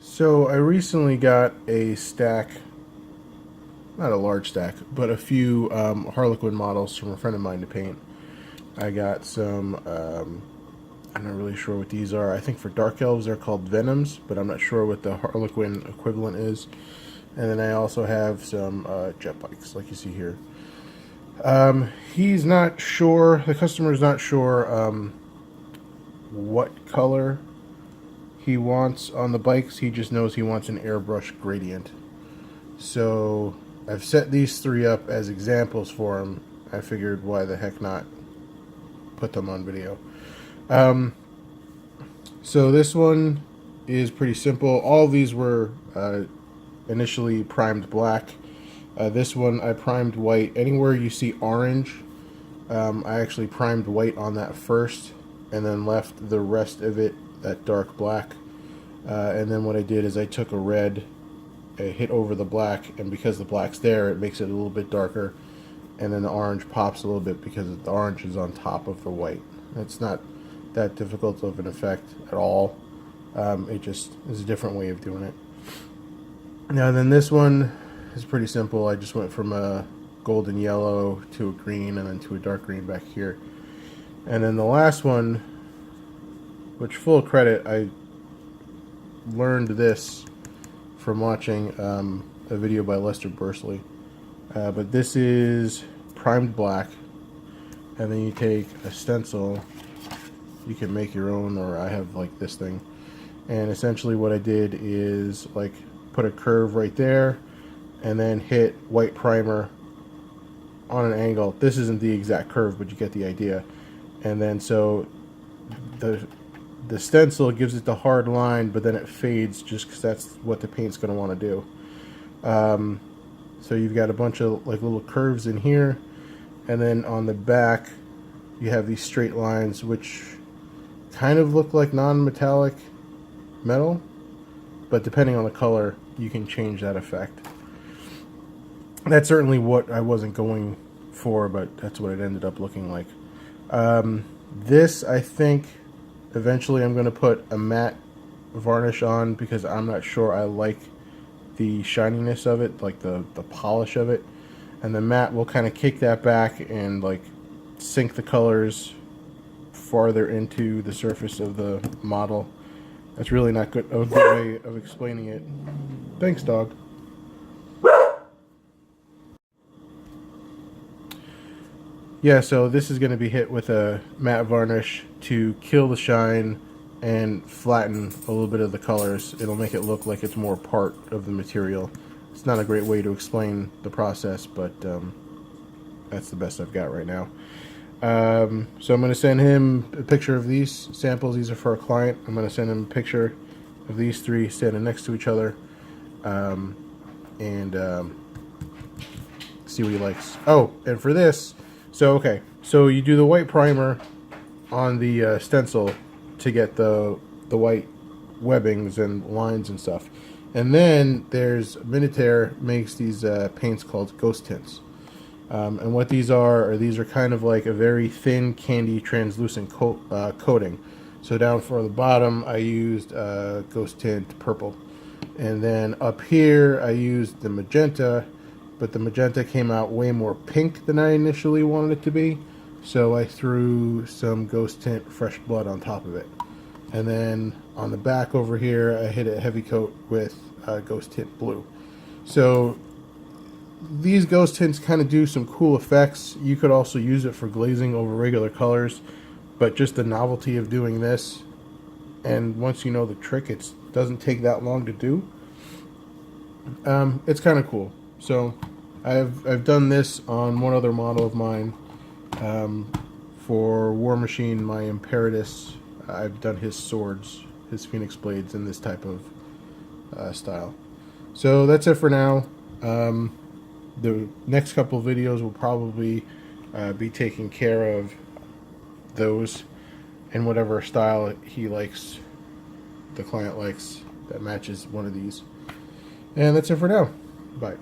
So I recently got a stack, not a large stack, but a few Harlequin models from a friend of mine to paint. I got some, I'm not really sure what these are. I think for Dark Elves they're called Venoms, but I'm not sure what the Harlequin equivalent is. And then I also have some jet bikes, like you see here. He's not sure, the customer's not sure what color he wants on the bikes. He just knows he wants an airbrush gradient. So I've set these three up as examples for him. I figured why the heck not put them on video. So this one is pretty simple. All of these were initially primed black. This one I primed white. Anywhere you see orange, I actually primed white on that first and then left the rest of it that dark black. And then what I did is I took a red, I hit over the black, and because the black's there, it makes it a little bit darker. And then the orange pops a little bit because the orange is on top of the white. It's not that difficult of an effect at all. It just is a different way of doing it. Now then this one is pretty simple. I just went from a golden yellow to a green and then to a dark green back here. And then the last one, which full credit, I learned this from watching a video by Lester Bursley. But this is primed black, and then you take a stencil. You can make your own, or I have like this thing. And essentially what I did is like put a curve right there and then hit white primer on an angle. This isn't the exact curve, but you get the idea. And then so the stencil gives it the hard line, but then it fades just because that's what the paint's going to want to do. So you've got a bunch of like little curves in here, and then on the back you have these straight lines which kind of look like non-metallic metal, but depending on the color you can change that effect. That's certainly what I wasn't going for, but that's what it ended up looking like. This, I think eventually I'm going to put a matte varnish on because I'm not sure I like the shininess of it, like the polish of it. And the matte will kind of kick that back and like sink the colors farther into the surface of the model. That's really not a good way of explaining it. Thanks, dog. Yeah, so this is going to be hit with a matte varnish to kill the shine and flatten a little bit of the colors. It'll make it look like it's more part of the material. It's not a great way to explain the process, but that's the best I've got right now. So I'm going to send him a picture of these samples. These are for a client. I'm going to send him a picture of these three standing next to each other and see what he likes. Oh, and for this, so okay, so you do the white primer on the stencil to get the white webbings and lines and stuff. And then there's Minotaur makes these paints called ghost tints. And what these are kind of like a very thin candy translucent coating. So down for the bottom I used ghost tint purple. And then up here I used the magenta, but the magenta came out way more pink than I initially wanted it to be. So I threw some ghost tint fresh blood on top of it. And then on the back over here I hit a heavy coat with ghost tint blue. So these ghost tints kind of do some cool effects. You could also use it for glazing over regular colors, but just the novelty of doing this, and once you know the trick, it doesn't take that long to do. It's kind of cool. So I've done this on one other model of mine for War Machine, my Imperatus. I've done his swords, his Phoenix Blades in this type of style. So that's it for now. The next couple of videos will probably be taking care of those in whatever style he likes, the client likes, that matches one of these. And that's it for now. Bye.